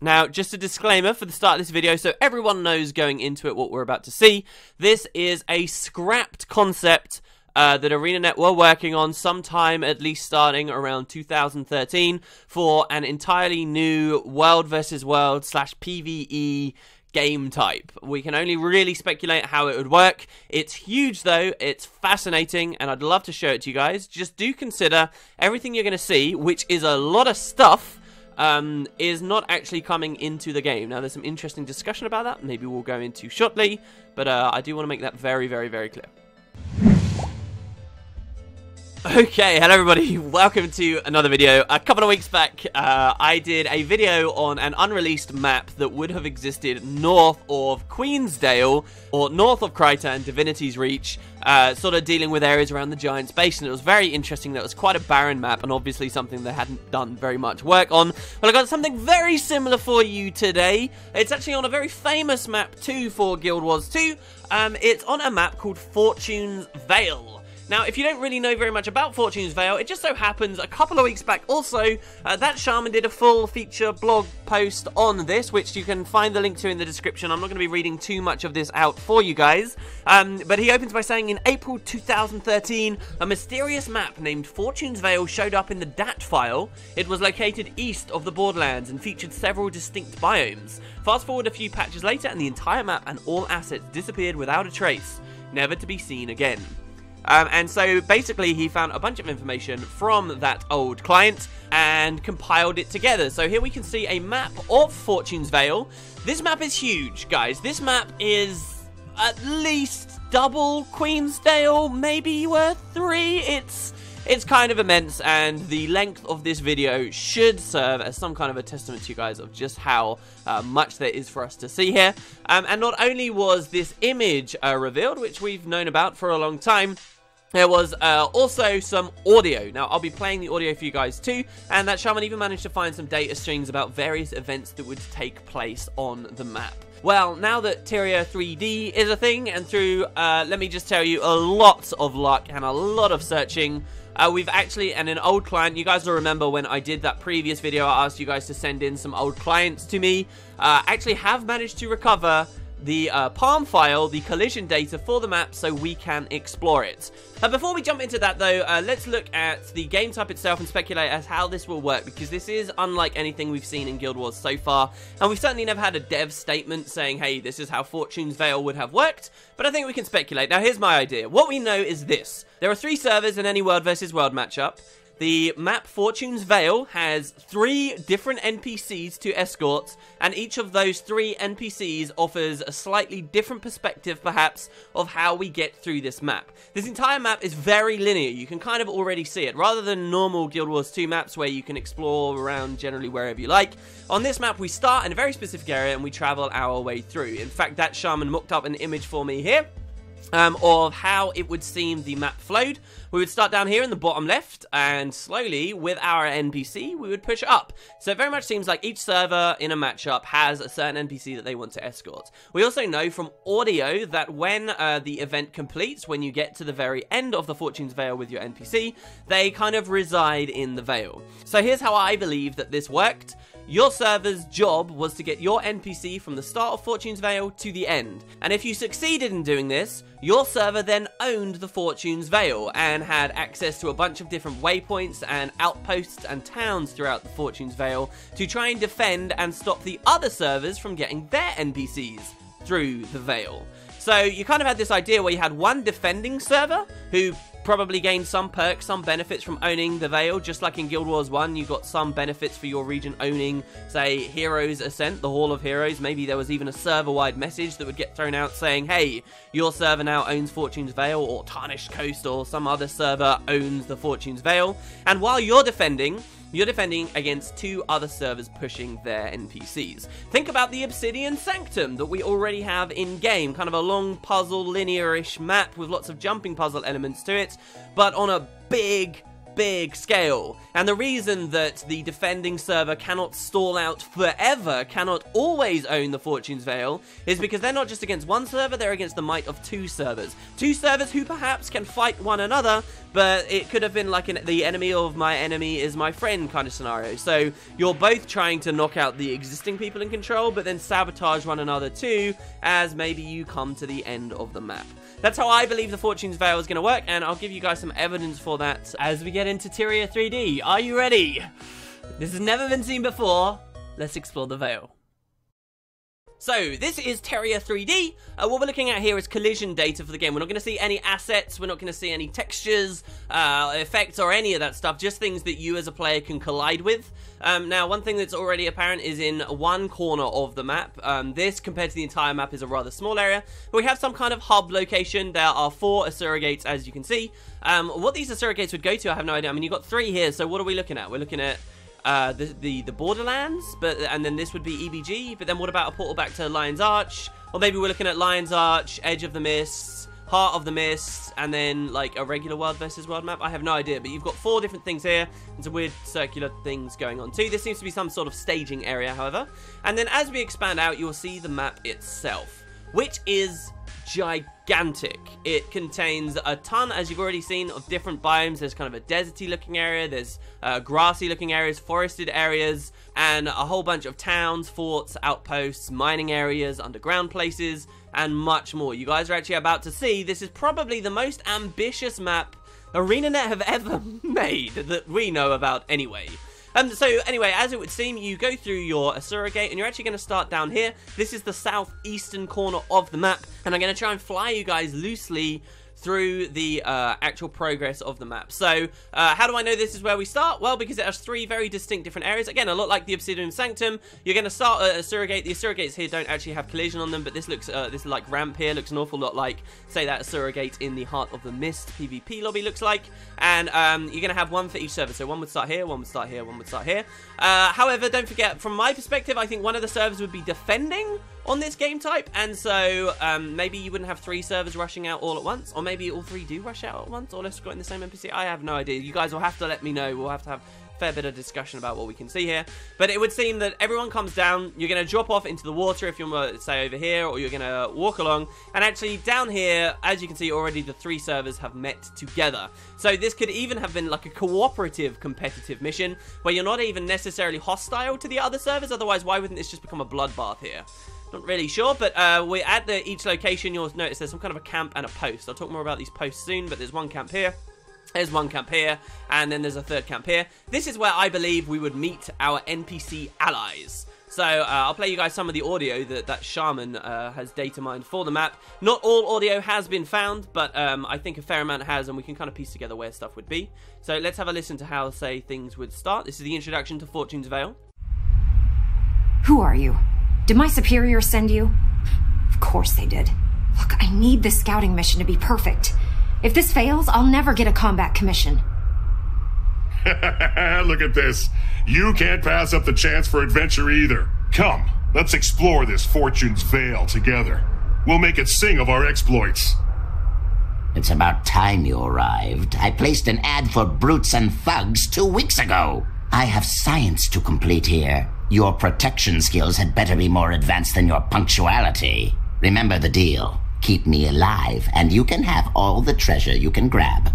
Now, just a disclaimer for the start of this video, so everyone knows going into it what we're about to see. This is a scrapped concept that Arenanet were working on sometime, at least starting around 2013, for an entirely new world versus world / PvE game type. We can only really speculate how it would work. It's huge though, it's fascinating, and I'd love to show it to you guys. Just do consider everything you're going to see, which is a lot of stuff, is not actually coming into the game. Now, there's some interesting discussion about that, maybe we'll go into shortly, but I do want to make that very, very, very clear. Okay, hello everybody, welcome to another video. A couple of weeks back, I did a video on an unreleased map that would have existed north of Queensdale, or north of Kryta and Divinity's Reach, sort of dealing with areas around the Giant's Basin. It was very interesting. That was quite a barren map, and obviously something they hadn't done very much work on. But I got something very similar for you today. It's actually on a very famous map too for Guild Wars 2. It's on a map called Fortune's Vale. Now, if you don't really know very much about Fortune's Vale, it just so happens a couple of weeks back also, that Shaman did a full feature blog post on this, which you can find the link to in the description. I'm not going to be reading too much of this out for you guys, but he opens by saying, in April 2013, a mysterious map named Fortune's Vale showed up in the DAT file. It was located east of the Borderlands and featured several distinct biomes. Fast forward a few patches later, and the entire map and all assets disappeared without a trace, never to be seen again. And so basically he found a bunch of information from that old client and compiled it together. So here we can see a map of Fortune's Vale. This map is huge, guys. This map is at least double Queensdale, maybe worth 3. It's kind of immense, and the length of this video should serve as some kind of a testament to you guys of just how much there is for us to see here. And not only was this image revealed, which we've known about for a long time, there was also some audio. Now, I'll be playing the audio for you guys too, and that Shaman even managed to find some data streams about various events that would take place on the map. Well, now that Tyria 3D is a thing, and through, let me just tell you, a lot of luck and a lot of searching, we've actually, and an old client, you guys will remember when I did that previous video, I asked you guys to send in some old clients to me, actually have managed to recover the palm file, the collision data for the map, so we can explore it. Before we jump into that though, let's look at the game type itself and speculate as how this will work, because this is unlike anything we've seen in Guild Wars so far, and we've certainly never had a dev statement saying, hey, this is how Fortune's Vale would have worked, but I think we can speculate. Now, here's my idea. What we know is this. There are 3 servers in any world versus world matchup. The map Fortune's Vale has 3 different NPCs to escort, and each of those 3 NPCs offers a slightly different perspective, perhaps, of how we get through this map. This entire map is very linear. You can kind of already see it. Rather than normal Guild Wars 2 maps where you can explore around generally wherever you like, on this map we start in a very specific area and we travel our way through. In fact, that Shaman mocked up an image for me here. Of how it would seem the map flowed. We would start down here in the bottom left, and slowly, with our NPC, we would push up. So it very much seems like each server in a matchup has a certain NPC that they want to escort. We also know from audio that when the event completes, when you get to the very end of the Fortune's Vale with your NPC, they kind of reside in the Vale. So here's how I believe that this worked. Your server's job was to get your NPC from the start of Fortune's Vale to the end. And if you succeeded in doing this, your server then owned the Fortune's Vale and had access to a bunch of different waypoints and outposts and towns throughout the Fortune's Vale to try and defend and stop the other servers from getting their NPCs through the Vale. So you kind of had this idea where you had one defending server who probably gained some perks, some benefits from owning the Vale, just like in Guild Wars 1, you got some benefits for your region owning, say, Heroes Ascent, the Hall of Heroes. Maybe there was even a server-wide message that would get thrown out saying, hey, your server now owns Fortune's Vale, or Tarnished Coast, or some other server owns the Fortune's Vale. And while you're defending against 2 other servers pushing their NPCs. Think about the Obsidian Sanctum that we already have in-game, kind of a long puzzle, linear-ish map with lots of jumping puzzle elements to it, but on a big big scale. And the reason that the defending server cannot stall out forever, cannot always own the Fortune's Veil, is because they're not just against one server, they're against the might of two servers. Two servers who perhaps can fight one another, but it could have been like the enemy of my enemy is my friend kind of scenario. So you're both trying to knock out the existing people in control, but then sabotage one another too, as maybe you come to the end of the map. That's how I believe the Fortune's Veil is going to work, and I'll give you guys some evidence for that as we get into Tyria 3D. Are you ready? This has never been seen before. Let's explore the Veil. So, this is Tyria 3D. What we're looking at here is collision data for the game. We're not going to see any assets, we're not going to see any textures, effects, or any of that stuff, just things that you as a player can collide with. Now, one thing that's already apparent is in one corner of the map. This, compared to the entire map, is a rather small area. But we have some kind of hub location. There are 4 Asura gates, as you can see. What these Asura gates would go to, I have no idea. I mean, you've got 3 here, so what are we looking at? We're looking at the Borderlands, and then this would be EBG, but then what about a portal back to Lion's Arch? Or maybe we're looking at Lion's Arch, Edge of the Mists, Heart of the Mists, and then like a regular world versus world map. I have no idea, but you've got 4 different things here, and some weird circular things going on too. This seems to be some sort of staging area, however. And then as we expand out, you'll see the map itself, which is gigantic. It contains a ton, as you've already seen, of different biomes. There's kind of a deserty looking area, there's grassy looking areas, forested areas, and a whole bunch of towns, forts, outposts, mining areas, underground places, and much more. You guys are actually about to see, this is probably the most ambitious map Arenanet have ever made that we know about anyway. So anyway, as it would seem, you go through your Asura gate, and you're actually going to start down here. This is the southeastern corner of the map, and I'm going to try and fly you guys loosely through the actual progress of the map. So, how do I know this is where we start? Well, because it has 3 very distinct different areas. Again, a lot like the Obsidian Sanctum. You're going to start at Asura Gate. The Asura Gates here don't actually have collision on them, but this looks, this like ramp here looks an awful lot like, say, that Asura Gate in the Heart of the Mist PvP lobby looks like. And you're going to have 1 for each server. So one would start here, one would start here, one would start here. However, don't forget, from my perspective, I think one of the servers would be defending on this game type, and so maybe you wouldn't have 3 servers rushing out all at once, or maybe all 3 do rush out at once, or let's go in the same NPC. I have no idea. You guys will have to let me know. We'll have to have a fair bit of discussion about what we can see here. But it would seem that everyone comes down. You're going to drop off into the water if you're, say, over here, or you're going to walk along. And actually, down here, as you can see already, the 3 servers have met together. So this could even have been like a cooperative competitive mission, where you're not even necessarily hostile to the other servers. Otherwise, why wouldn't this just become a bloodbath here? Not really sure, but we're at each location. You'll notice there's some kind of a camp and a post. I'll talk more about these posts soon, but there's one camp here. There's one camp here, and then there's a 3rd camp here. This is where I believe we would meet our NPC allies. So I'll play you guys some of the audio that Shaman has data mined for the map. Not all audio has been found, but I think a fair amount has, and we can kind of piece together where stuff would be. So let's have a listen to how, say, things would start. This is the introduction to Fortune's Veil. Who are you? Did my superiors send you? Of course they did. Look, I need this scouting mission to be perfect. If this fails, I'll never get a combat commission. Look at this. You can't pass up the chance for adventure either. Come, let's explore this Fortune's Veil together. We'll make it sing of our exploits. It's about time you arrived. I placed an ad for brutes and thugs 2 weeks ago. I have science to complete here. Your protection skills had better be more advanced than your punctuality. Remember the deal. Keep me alive, and you can have all the treasure you can grab.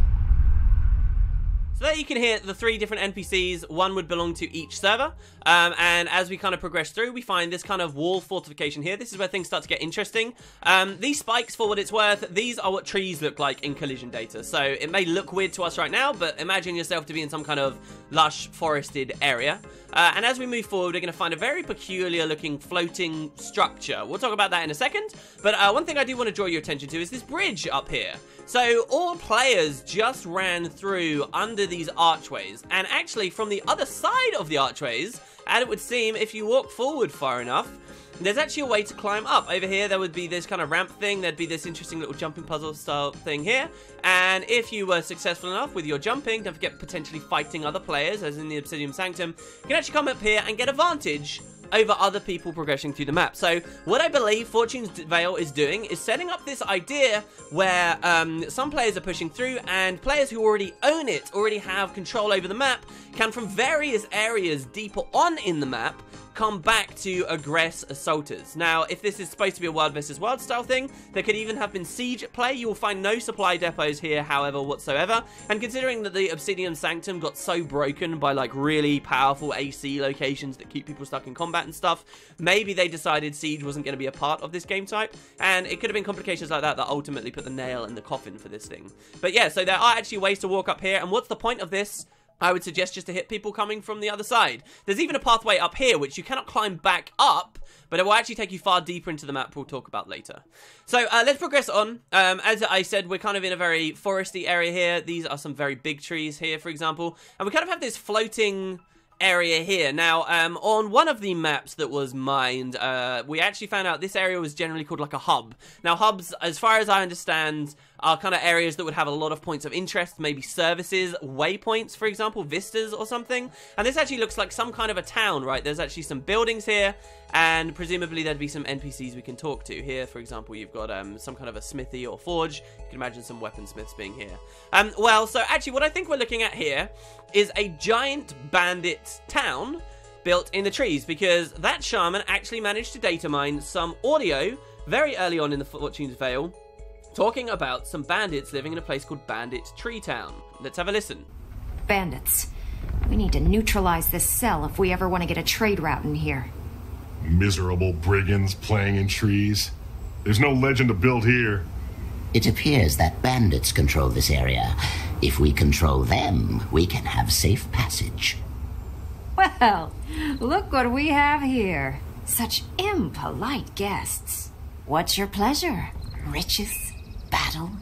So there you can hear the 3 different NPCs. One would belong to each server. And as we kind of progress through, we find this kind of wall fortification here. This is where things start to get interesting. These spikes, for what it's worth, these are what trees look like in collision data. So it may look weird to us right now, but imagine yourself to be in some kind of lush forested area. And as we move forward, we're going to find a very peculiar looking floating structure. We'll talk about that in a second. But one thing I do want to draw your attention to is this bridge up here. So all players just ran through under these archways. And actually from the other side of the archways, and it would seem if you walk forward far enough, there's actually a way to climb up. Over here, there would be this kind of ramp thing. There'd be this interesting little jumping puzzle style thing here. And if you were successful enough with your jumping, don't forget potentially fighting other players, as in the Obsidian Sanctum, you can actually come up here and get a vantage over other people progressing through the map. So what I believe Fortune's Vale is doing is setting up this idea where some players are pushing through, and players who already own it, already have control over the map, can from various areas deeper on in the map come back to aggress assaulters. Now, if this is supposed to be a Wild vs. Wild style thing, there could even have been siege at play. You will find no supply depots here, however, whatsoever. And considering that the Obsidian Sanctum got so broken by, like, really powerful AC locations that keep people stuck in combat and stuff, maybe they decided siege wasn't going to be a part of this game type. And it could have been complications like that that ultimately put the nail in the coffin for this thing. But yeah, so there are actually ways to walk up here. And what's the point of this? I would suggest just to hit people coming from the other side. There's even a pathway up here, which you cannot climb back up, but it will actually take you far deeper into the map, we'll talk about later. So, let's progress on. As I said, we're kind of in a very foresty area here. These are some very big trees here, for example. And we kind of have this floating area here. Now, on one of the maps that was mined, we actually found out this area was generally called like a hub. Now, hubs, as far as I understand, are kind of areas that would have a lot of points of interest, maybe services, waypoints, for example, vistas or something. And this actually looks like some kind of a town, right? There's actually some buildings here, and presumably there'd be some NPCs we can talk to. Here, for example, you've got some kind of a smithy or forge. You can imagine some weaponsmiths being here. Well, so actually what I think we're looking at here is a giant bandit town built in the trees, because that shaman actually managed to data mine some audio very early on in the Fortune's Vale, talking about some bandits living in a place called Bandit Tree Town. Let's have a listen. Bandits. We need to neutralize this cell if we ever want to get a trade route in here. Miserable brigands playing in trees. There's no legend to build here. It appears that bandits control this area. If we control them, we can have safe passage. Well, look what we have here. Such impolite guests. What's your pleasure? Riches? Battle?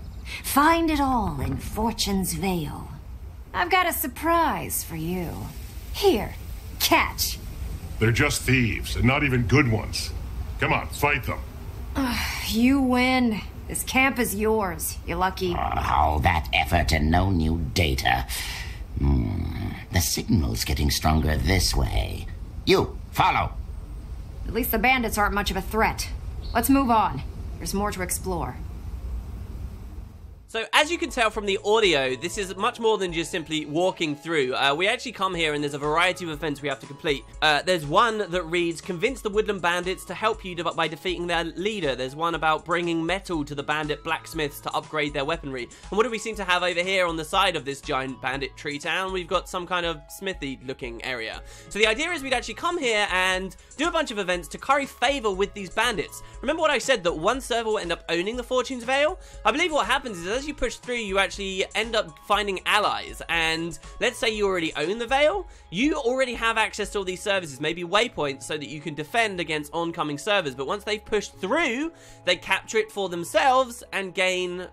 Find it all in Fortune's Vale. I've got a surprise for you. Here, catch. They're just thieves, and not even good ones. Come on, fight them. You win. This camp is yours. You lucky. All that effort and no new data. The signal's getting stronger this way. You, follow. At least the bandits aren't much of a threat. Let's move on. There's more to explore. So, as you can tell from the audio, this is much more than just simply walking through. We actually come here and there's a variety of events we have to complete. There's one that reads, convince the woodland bandits to help you by defeating their leader. There's one about bringing metal to the bandit blacksmiths to upgrade their weaponry. And what do we seem to have over here on the side of this giant bandit tree town? We've got some kind of smithy looking area. So the idea is we'd actually come here and do a bunch of events to curry favor with these bandits. Remember what I said, that one server will end up owning the Fortune's Vale? I believe what happens is as you push through, you actually end up finding allies, and let's say you already own the Vale, you already have access to all these services, maybe waypoints, so that you can defend against oncoming servers. But once they've pushed through, they capture it for themselves and gain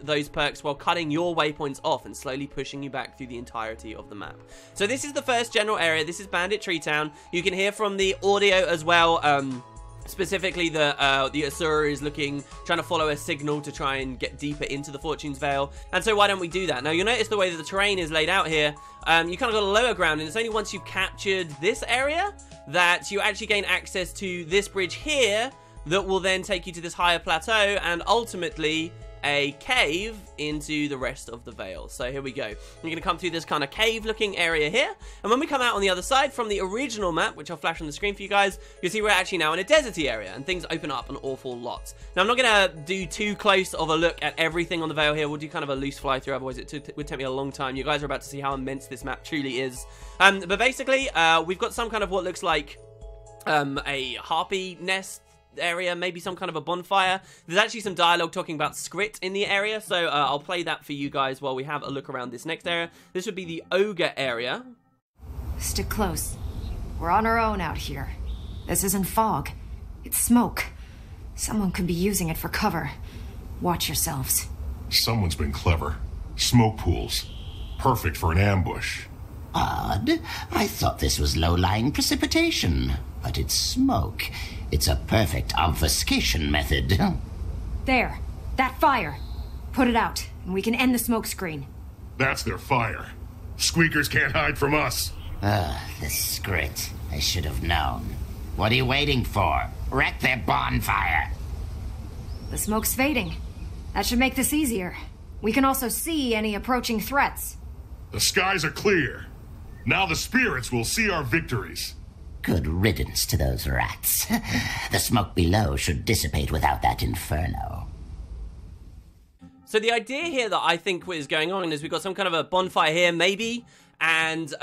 those perks while cutting your waypoints off and slowly pushing you back through the entirety of the map. So this is the first general area. This is Bandit Tree Town. You can hear from the audio as well, specifically, the Asura is trying to follow a signal to try and get deeper into the Fortune's Vale. And so why don't we do that? Now, you'll notice the way that the terrain is laid out here. You kind of got a lower ground, and it's only once you've captured this area that you actually gain access to this bridge here that will then take you to this higher plateau and ultimately a cave into the rest of the Vale. So here we go. You're going to come through this kind of cave-looking area here, and when we come out on the other side from the original map, which I'll flash on the screen for you guys, you'll see we're actually now in a deserty area, and things open up an awful lot. Now, I'm not going to do too close of a look at everything on the Vale here. We'll do kind of a loose fly-through, otherwise it would take me a long time. You guys are about to see how immense this map truly is. But basically, we've got some kind of what looks like a harpy nest area, maybe some kind of a bonfire. There's actually some dialogue talking about Skrit in the area, so I'll play that for you guys while we have a look around this next area. This would be the ogre area. Stick close. We're on our own out here. This isn't fog. It's smoke. Someone could be using it for cover. Watch yourselves. Someone's been clever. Smoke pools. Perfect for an ambush. Odd. I thought this was low-lying precipitation, but it's smoke. It's a perfect obfuscation method. There. That fire. Put it out, and we can end the smoke screen. That's their fire. Squeakers can't hide from us. The Skrit. I should have known. What are you waiting for? Wreck their bonfire. The smoke's fading. That should make this easier. We can also see any approaching threats. The skies are clear. Now the spirits will see our victories. Good riddance to those rats. The smoke below should dissipate without that inferno. So the idea here that I think is going on is we've got some kind of a bonfire here, maybe, and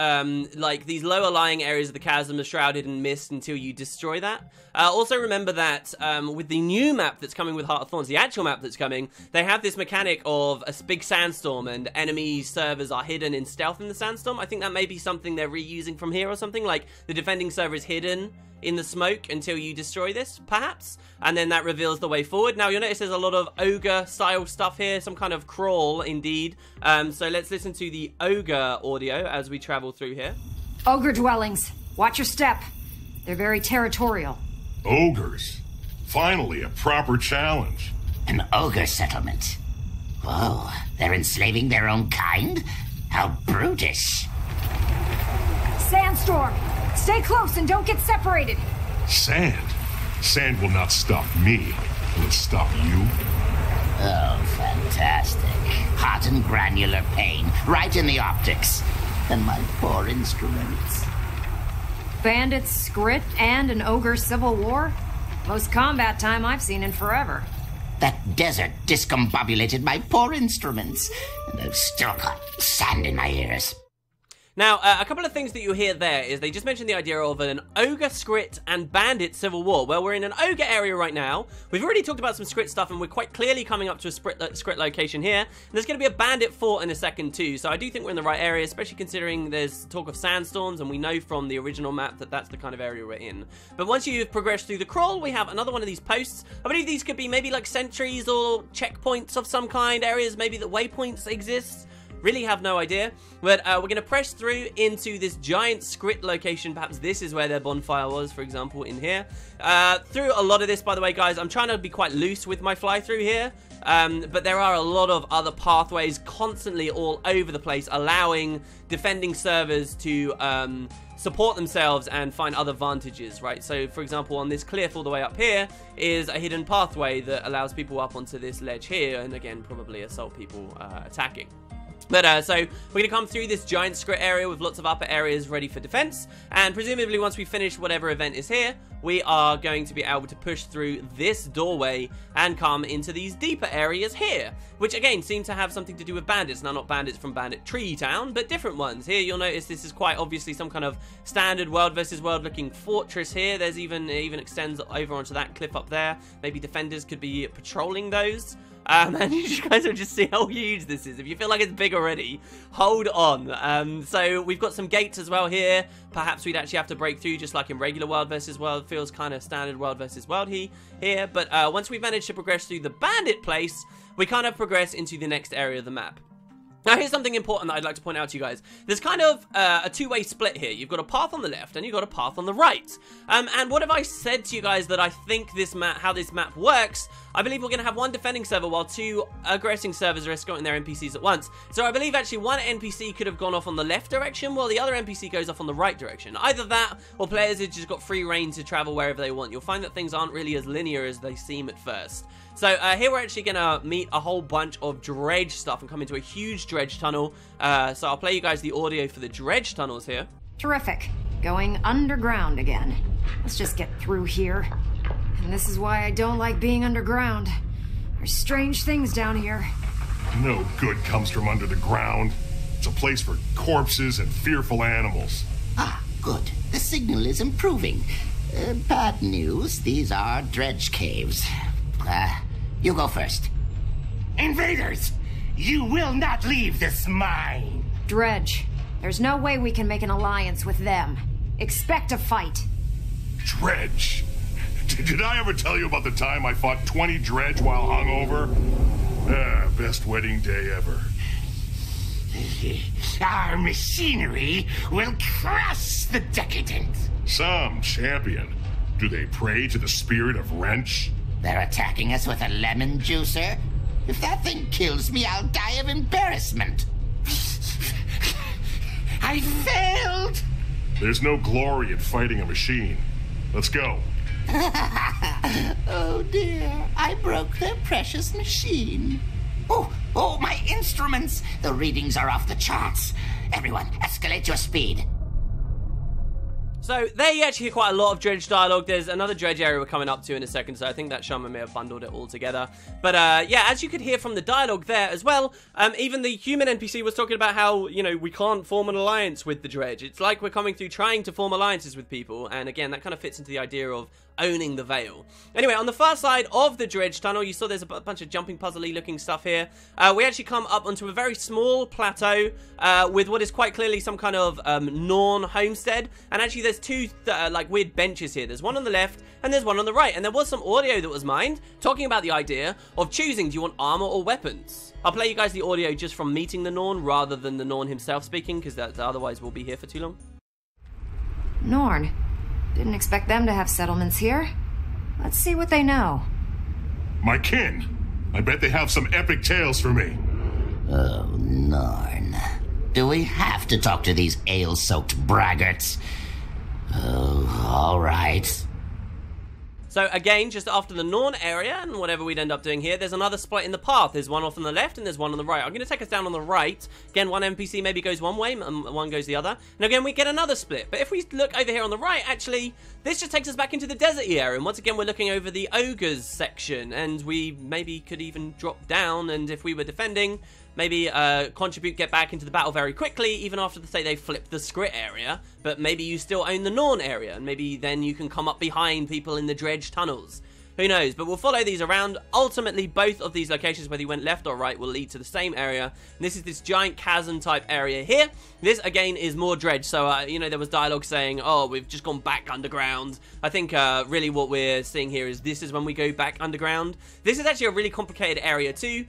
like these lower lying areas of the chasm are shrouded in mist until you destroy that. Also remember that with the new map that's coming with Heart of Thorns, the actual map that's coming, they have this mechanic of a big sandstorm and enemy servers are hidden in stealth in the sandstorm. I think that may be something they're reusing from here or something, like the defending server is hidden in the smoke until you destroy this, perhaps, and then that reveals the way forward. Now, you'll notice there's a lot of ogre-style stuff here, some kind of crawl, indeed. So let's listen to the ogre audio as we travel through here. Ogre dwellings. Watch your step. They're very territorial. Ogres. Finally, a proper challenge. An ogre settlement. Whoa, they're enslaving their own kind? How brutish. Sandstorm! Stay close and don't get separated. Sand. Sand will not stop me. Will it stop you? Oh, fantastic. Hot and granular pain, right in the optics. And my poor instruments. Bandits, Scrit, and an ogre civil war? Most combat time I've seen in forever. That desert discombobulated my poor instruments. And I've still got sand in my ears. Now, a couple of things that you hear there is they just mentioned the idea of an ogre, Scrit, and bandit civil war. Well, we're in an ogre area right now. We've already talked about some Scrit stuff, and we're quite clearly coming up to a Scrit location here. And there's going to be a bandit fort in a second, too. So I do think we're in the right area, especially considering there's talk of sandstorms, and we know from the original map that that's the kind of area we're in. But once you've progressed through the crawl, we have another one of these posts. I believe these could be maybe like sentries or checkpoints of some kind, areas maybe that waypoints exist. Really have no idea, but we're going to press through into this giant Scrit location. Perhaps this is where their bonfire was, for example, in here. Through a lot of this, by the way, guys, I'm trying to be quite loose with my fly through here, but there are a lot of other pathways constantly all over the place, allowing defending servers to support themselves and find other vantages, right? So, for example, on this cliff all the way up here is a hidden pathway that allows people up onto this ledge here, and again, probably assault people attacking. But, so, we're going to come through this giant Scrit area with lots of upper areas ready for defense, and presumably once we finish whatever event is here, we are going to be able to push through this doorway and come into these deeper areas here, which again seem to have something to do with bandits. Now, not bandits from Bandit Tree Town, but different ones. Here you'll notice this is quite obviously some kind of standard world versus world looking fortress here. There's even extends over onto that cliff up there. Maybe defenders could be patrolling those. And you guys will just see how huge this is. If you feel like it's big already, hold on. So we've got some gates as well here. Perhaps we'd actually have to break through, just like in regular world versus world. Feels kind of standard world versus world here. But once we've managed to progress through the bandit place, we kind of progress into the next area of the map. Now, here's something important that I'd like to point out to you guys. There's kind of a two-way split here. You've got a path on the left, and you've got a path on the right. And what have I said to you guys that I think this map, how this map works? I believe we're going to have one defending server while two aggressing servers are escorting their NPCs at once. So I believe actually one NPC could have gone off on the left direction, while the other NPC goes off on the right direction. Either that, or players have just got free reign to travel wherever they want. You'll find that things aren't really as linear as they seem at first. So here we're actually going to meet a whole bunch of dredge stuff and come into a huge dredge tunnel. So I'll play you guys the audio for the dredge tunnels here. Terrific. Going underground again. Let's just get through here. And this is why I don't like being underground. There's strange things down here. No good comes from under the ground. It's a place for corpses and fearful animals. Ah, good. The signal is improving. Bad news, these are dredge caves. You go first. Invaders! You will not leave this mine! Dredge. There's no way we can make an alliance with them. Expect a fight. Dredge? Did I ever tell you about the time I fought 20 dredge while hungover? Best wedding day ever. Our machinery will crush the decadent. Some champion. Do they pray to the spirit of wrench? They're attacking us with a lemon juicer? If that thing kills me, I'll die of embarrassment. I failed! There's no glory in fighting a machine. Let's go. Oh dear, I broke their precious machine. Oh, my instruments! The readings are off the charts. Everyone, escalate your speed. So there you actually hear quite a lot of dredge dialogue. There's another dredge area we're coming up to in a second, so I think that Shaman may have bundled it all together. But yeah, as you could hear from the dialogue there as well, even the human NPC was talking about how, you know, we can't form an alliance with the dredge. It's like we're coming through trying to form alliances with people, and again, that kind of fits into the idea of owning the Vale. Anyway, on the far side of the dredge tunnel, you saw there's a bunch of jumping puzzly looking stuff here. We actually come up onto a very small plateau with what is quite clearly some kind of Norn homestead, and actually there's two like weird benches here. There's one on the left and there's one on the right, and there was some audio that was mined talking about the idea of choosing, do you want armor or weapons? I'll play you guys the audio just from meeting the Norn rather than the Norn himself speaking, because otherwise we'll be here for too long. Norn. Didn't expect them to have settlements here. Let's see what they know. My kin. I bet they have some epic tales for me. Oh, Norn. Do we have to talk to these ale-soaked braggarts? Oh, all right. So again, just after the Norn area and whatever we'd end up doing here, there's another split in the path. There's one off on the left and there's one on the right. I'm going to take us down on the right. Again, one NPC maybe goes one way and one goes the other. And again, we get another split. But if we look over here on the right, actually, this just takes us back into the desert-y area. And once again, we're looking over the ogres section. And we maybe could even drop down. And if we were defending, maybe contribute, get back into the battle very quickly, even after, say, they flip the Skrit area. But maybe you still own the Norn area, and maybe then you can come up behind people in the dredge tunnels. Who knows? But we'll follow these around. Ultimately, both of these locations, whether you went left or right, will lead to the same area. And this is this giant chasm type area here. This, again, is more dredge. So, you know, there was dialogue saying, oh, we've just gone back underground. I think really what we're seeing here is this is when we go back underground. This is actually a really complicated area too.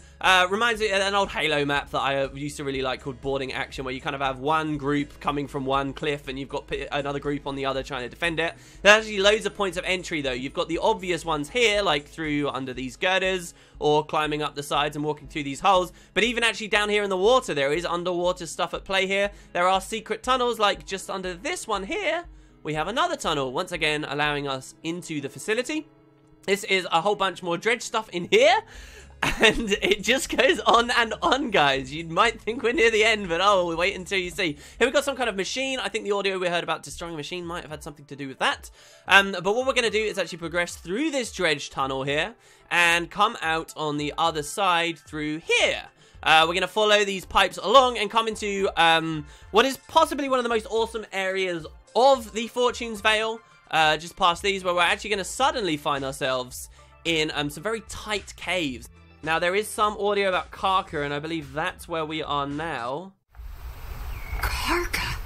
Reminds me of an old Halo map that I used to really like called Boarding Action, where you kind of have one group coming from one cliff and you've got another group on the other trying to defend it. There's actually loads of points of entry though. You've got the obvious ones here, like through under these girders or climbing up the sides and walking through these holes. But even actually down here in the water, there is underwater stuff at play here. There are secret tunnels, like just under this one here, we have another tunnel, once again allowing us into the facility. This is a whole bunch more dredge stuff in here. And it just goes on and on, guys. You might think we're near the end, but oh, wait until you see. Here we've got some kind of machine. I think the audio we heard about destroying a machine might have had something to do with that. But what we're going to do is actually progress through this dredge tunnel here and come out on the other side through here. We're going to follow these pipes along and come into what is possibly one of the most awesome areas of the Fortune's Vale. Just past these, where we're actually going to suddenly find ourselves in some very tight caves. Now, there is some audio about Carker, and I believe that's where we are now. Carker?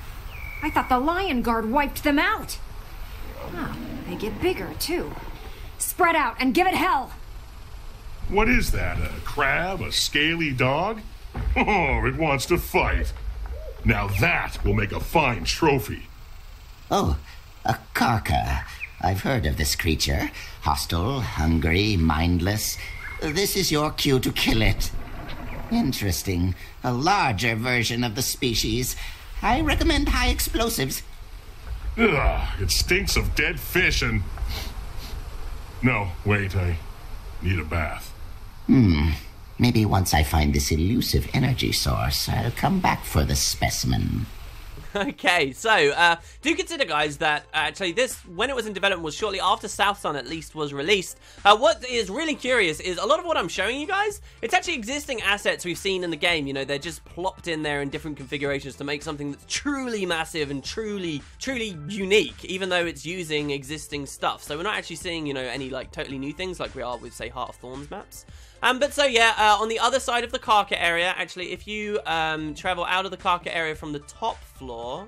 I thought the Lion Guard wiped them out. Oh, they get bigger, too. Spread out and give it hell. What is that? A crab? A scaly dog? Oh, it wants to fight. Now that will make a fine trophy. Oh, a carker. I've heard of this creature. Hostile, hungry, mindless. This is your cue to kill it. Interesting. A larger version of the species. I recommend high explosives. Ugh, it stinks of dead fish and... No, wait, I need a bath. Maybe once I find this elusive energy source, I'll come back for the specimen. Okay, so do consider, guys, that actually this, when it was in development, was shortly after South Sun at least was released. What is really curious is a lot of what I'm showing you guys, it's actually existing assets we've seen in the game. You know, they're just plopped in there in different configurations to make something that's truly massive and truly unique, even though it's using existing stuff. So we're not actually seeing, you know, any like totally new things like we are with, say, Heart of Thorns maps. But so yeah, on the other side of the carker area, actually, if you travel out of the carker area from the top floor,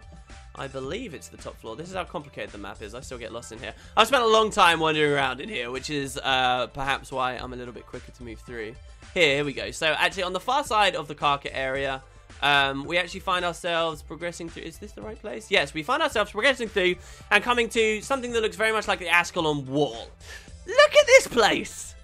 I believe it's the top floor. This is how complicated the map is. I still get lost in here. I've spent a long time wandering around in here, which is perhaps why I'm a little bit quicker to move through. Here we go. So actually, on the far side of the carker area, we actually find ourselves progressing through. Is this the right place? Yes, we find ourselves progressing through and coming to something that looks very much like the Ascalon Wall. Look at this place!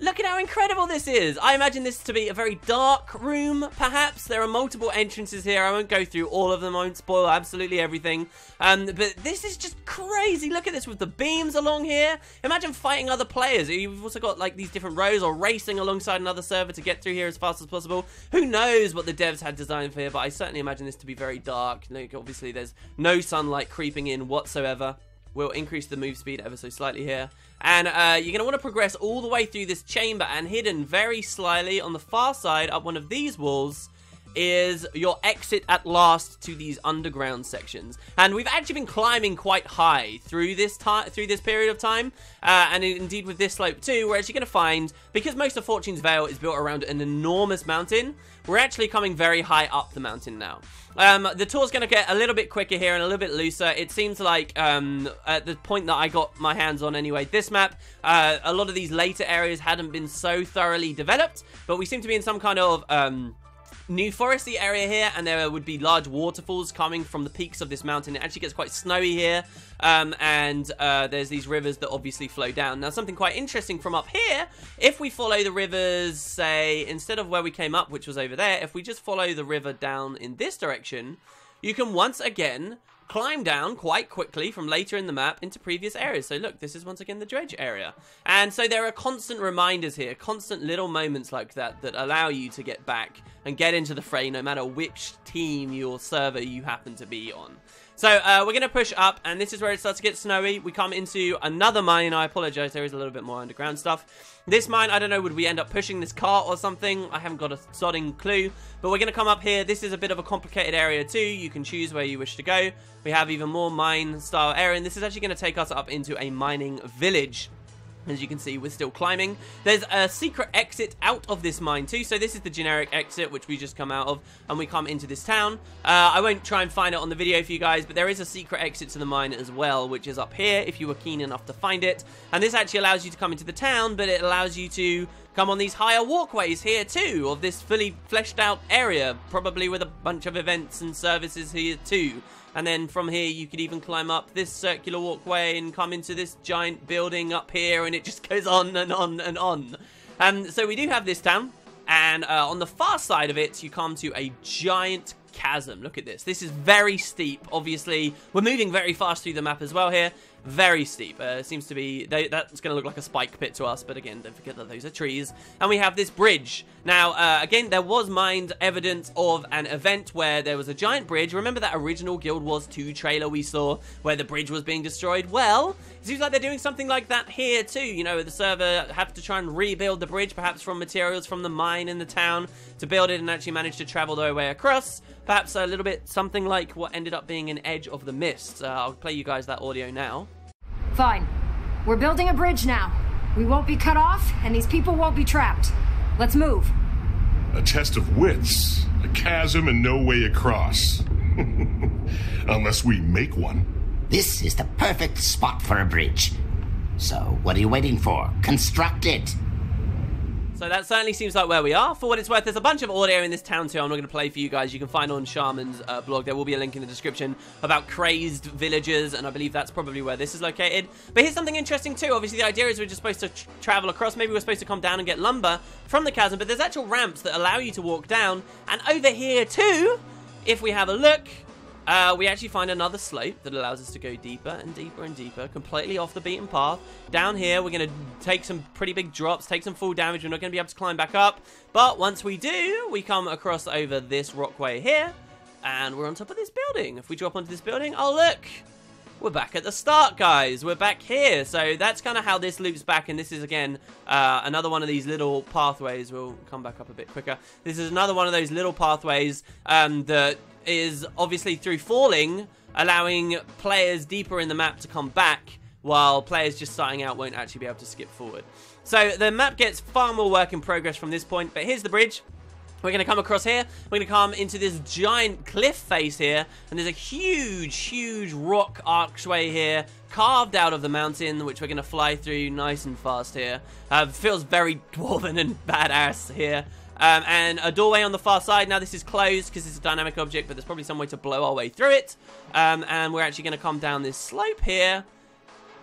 Look at how incredible this is. I imagine this to be a very dark room, perhaps. There are multiple entrances here. I won't go through all of them. I won't spoil absolutely everything. But this is just crazy. Look at this with the beams along here. Imagine fighting other players. You've also got like these different rows or racing alongside another server to get through here as fast as possible. Who knows what the devs had designed for here, but I certainly imagine this to be very dark. Like, obviously, there's no sunlight creeping in whatsoever. We'll increase the move speed ever so slightly here. And you're going to want to progress all the way through this chamber, and hidden very slyly on the far side up one of these walls is your exit at last to these underground sections. And we've actually been climbing quite high through this period of time, and indeed with this slope too. We're actually going to find, because most of Fortune's Vale is built around an enormous mountain, we're actually coming very high up the mountain now. The tour's going to get a little bit quicker here and a little bit looser. It seems like at the point that I got my hands on anyway, this map, a lot of these later areas hadn't been so thoroughly developed, but we seem to be in some kind of new foresty area here, and there would be large waterfalls coming from the peaks of this mountain. It actually gets quite snowy here, and there's these rivers that obviously flow down. Now, something quite interesting from up here, if we follow the rivers, say, instead of where we came up, which was over there, if we just follow the river down in this direction, you can once again climb down quite quickly from later in the map into previous areas. So look, this is once again the dredge area. And so there are constant reminders here, constant little moments like that that allow you to get back and get into the fray no matter which team or server you happen to be on. So we're going to push up, and this is where it starts to get snowy. We come into another mine. I apologize, there is a little bit more underground stuff. This mine, I don't know, would we end up pushing this cart or something? I haven't got a sodding clue. But we're going to come up here. This is a bit of a complicated area too. You can choose where you wish to go. We have even more mine-style area, and this is actually going to take us up into a mining village. As you can see, we're still climbing. There's a secret exit out of this mine too. So this is the generic exit, which we just come out of, and we come into this town. I won't try and find it on the video for you guys, but there is a secret exit to the mine as well, which is up here if you were keen enough to find it. And this actually allows you to come into the town, but it allows you to come on these higher walkways here too, of this fully fleshed out area, probably with a bunch of events and services here too. And then from here, you could even climb up this circular walkway and come into this giant building up here, and it just goes on and on and on. So we do have this town, and on the far side of it, you come to a giant chasm. Look at this. This is very steep. Obviously, we're moving very fast through the map as well here. Very steep. Seems to be, that's going to look like a spike pit to us, but again, don't forget that those are trees. And we have this bridge. Now, again, there was mined evidence of an event where there was a giant bridge. Remember that original Guild Wars 2 trailer we saw where the bridge was being destroyed? Well, it seems like they're doing something like that here too. You know, the server have to try and rebuild the bridge, perhaps from materials from the mine in the town, to build it and actually manage to travel their way across. Perhaps a little bit something like what ended up being an Edge of the Mist. I'll play you guys that audio now. Fine. We're building a bridge now. We won't be cut off, and these people won't be trapped. Let's move. A test of wits. A chasm and no way across. Unless we make one. This is the perfect spot for a bridge. So, what are you waiting for? Construct it! So that certainly seems like where we are. For what it's worth, there's a bunch of audio in this town too I'm not going to play for you guys. You can find on Shaman's blog. There will be a link in the description about crazed villagers, and I believe that's probably where this is located. But here's something interesting too. Obviously, the idea is we're just supposed to travel across. Maybe we're supposed to come down and get lumber from the chasm, but there's actual ramps that allow you to walk down. And over here too, if we have a look, we actually find another slope that allows us to go deeper and deeper and deeper, completely off the beaten path. Down here, we're going to take some pretty big drops, take some full damage. We're not going to be able to climb back up. But once we do, we come across over this rockway here, and we're on top of this building. If we drop onto this building, oh look, we're back at the start, guys. We're back here. So that's kind of how this loops back, and this is, again, another one of these little pathways. We'll come back up a bit quicker. This is another one of those little pathways that is obviously through falling, allowing players deeper in the map to come back, while players just starting out won't actually be able to skip forward. So the map gets far more work in progress from this point, but here's the bridge. We're going to come across here. We're going to come into this giant cliff face here, and there's a huge, huge rock archway here, carved out of the mountain, which we're going to fly through nice and fast here. Feels very dwarven and badass here. And a doorway on the far side. Now this is closed because it's a dynamic object, but there's probably some way to blow our way through it. And we're actually going to come down this slope here.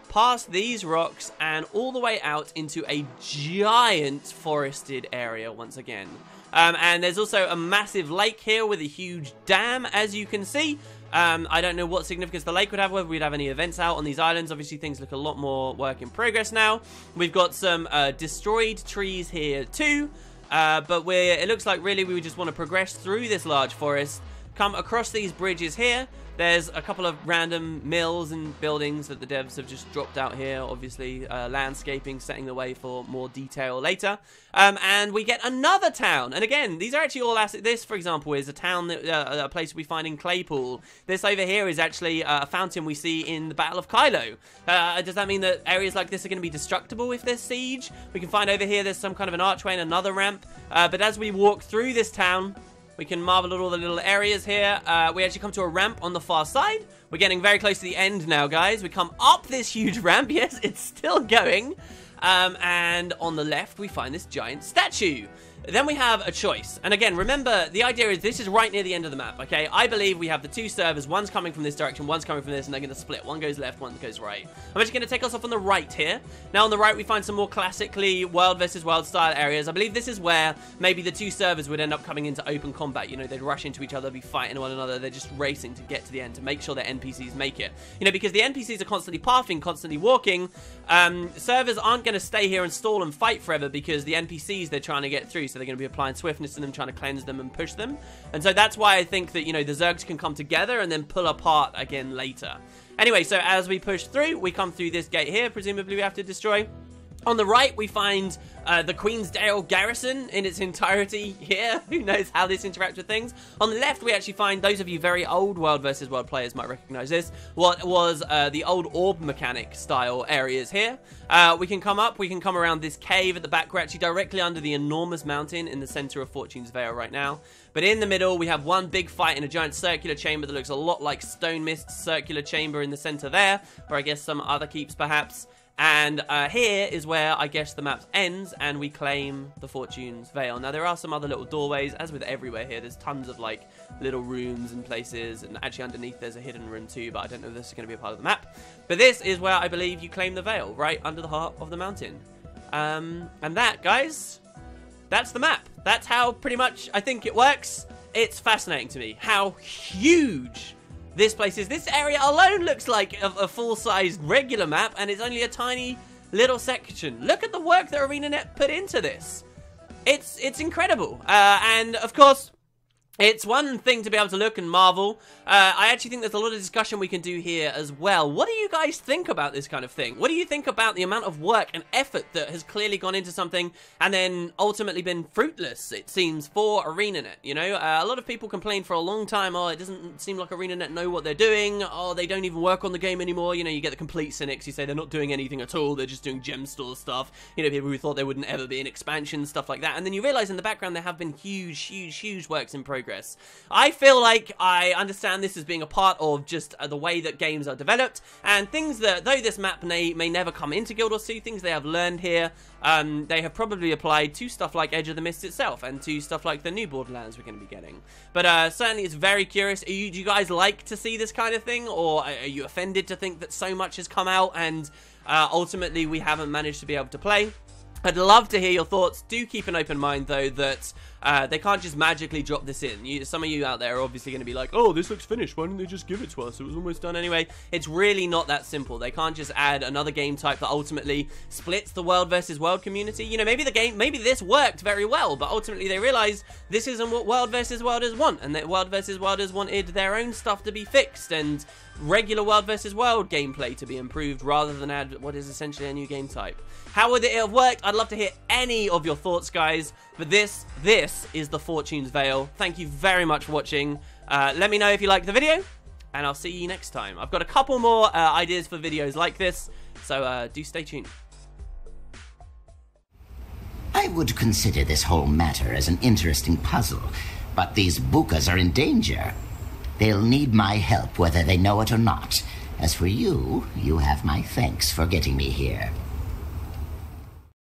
past these rocks and all the way out into a giant forested area once again. And there's also a massive lake here with a huge dam, as you can see. I don't know what significance the lake would have, whether we'd have any events out on these islands. Obviously, things look a lot more work in progress now. We've got some destroyed trees here too, but it looks like really we just want to progress through this large forest, come across these bridges here. There's a couple of random mills and buildings that the devs have just dropped out here. Obviously, landscaping, setting the way for more detail later. And we get another town. And again, these are actually all assets. This, for example, is a town, that a place we find in Claypool. This over here is actually a fountain we see in the Battle of Kylo. Does that mean that areas like this are going to be destructible if there's siege? We can find over here there's some kind of an archway and another ramp. But as we walk through this town, we can marvel at all the little areas here. We actually come to a ramp on the far side. We're getting very close to the end now, guys. We come up this huge ramp. Yes, it's still going. And on the left, we find this giant statue. Then we have a choice. And again, remember, the idea is this is right near the end of the map, okay? I believe we have the two servers. One's coming from this direction, one's coming from this, and they're going to split. One goes left, one goes right. I'm actually going to take us off on the right here. Now, on the right, we find some more classically World versus World style areas. I believe this is where maybe the two servers would end up coming into open combat. You know, they'd rush into each other, be fighting one another. They're just racing to get to the end to make sure their NPCs make it. You know, because the NPCs are constantly pathing, constantly walking. Servers aren't going to stay here and stall and fight forever because the NPCs they're trying to get through, so they're going to be applying swiftness to them, trying to cleanse them and push them. And so that's why I think that, you know, the Zergs can come together and then pull apart again later. Anyway, so as we push through, we come through this gate here, presumably we have to destroy. On the right, we find the Queensdale garrison in its entirety here. Who knows how this interacts with things. On the left, we actually find, those of you very old World versus World players might recognize this, what was the old orb mechanic style areas here. We can come up, we can come around this cave at the back. We're actually directly under the enormous mountain in the center of Fortune's Vale right now. But in the middle, we have one big fight in a giant circular chamber that looks a lot like Stone Mist's circular chamber in the center there, or I guess some other keeps perhaps. And here is where I guess the map ends and we claim the Fortune's Vale. Now there are some other little doorways, as with everywhere here. There's tons of like little rooms and places, and actually underneath there's a hidden room too, but I don't know if this is going to be a part of the map. But this is where I believe you claim the Vale, right under the heart of the mountain. And that, guys, that's the map. That's how pretty much I think it works. It's fascinating to me how huge this place is. This area alone looks like a full-sized regular map, and it's only a tiny little section. Look at the work that Arenanet put into this. It's incredible. And of course, it's one thing to be able to look and marvel. I actually think there's a lot of discussion we can do here as well. What do you guys think about this kind of thing? What do you think about the amount of work and effort that has clearly gone into something and then ultimately been fruitless, it seems, for Arenanet? You know, a lot of people complain for a long time, oh, it doesn't seem like Arenanet know what they're doing, oh, they don't even work on the game anymore. You know, you get the complete cynics who say they're not doing anything at all, they're just doing gem store stuff. You know, people who thought there wouldn't ever be an expansion, stuff like that. And then you realize in the background there have been huge works in progress. I feel like I understand this as being a part of just the way that games are developed, and things that, though this map may never come into Guild Wars 2, things they have learned here, they have probably applied to stuff like Edge of the Mist itself, and to stuff like the new Borderlands we're going to be getting. But certainly it's very curious. Do you guys like to see this kind of thing, or are you offended to think that so much has come out and ultimately we haven't managed to be able to play? I'd love to hear your thoughts. Do keep an open mind, though, that they can't just magically drop this in. Some of you out there are obviously going to be like, oh, this looks finished. Why didn't they just give it to us? It was almost done anyway. It's really not that simple. They can't just add another game type that ultimately splits the World versus World community. You know, maybe this worked very well, but ultimately they realized this isn't what World versus Worlders want, and that World versus Worlders wanted their own stuff to be fixed, and regular World versus World gameplay to be improved rather than add what is essentially a new game type. How would it have worked? I'd love to hear any of your thoughts, guys. But this is the Fortune's Vale. Thank you very much for watching. Let me know if you liked the video, and I'll see you next time. I've got a couple more ideas for videos like this, so do stay tuned. I would consider this whole matter as an interesting puzzle, but these bukas are in danger. They'll need my help whether they know it or not. As for you, you have my thanks for getting me here.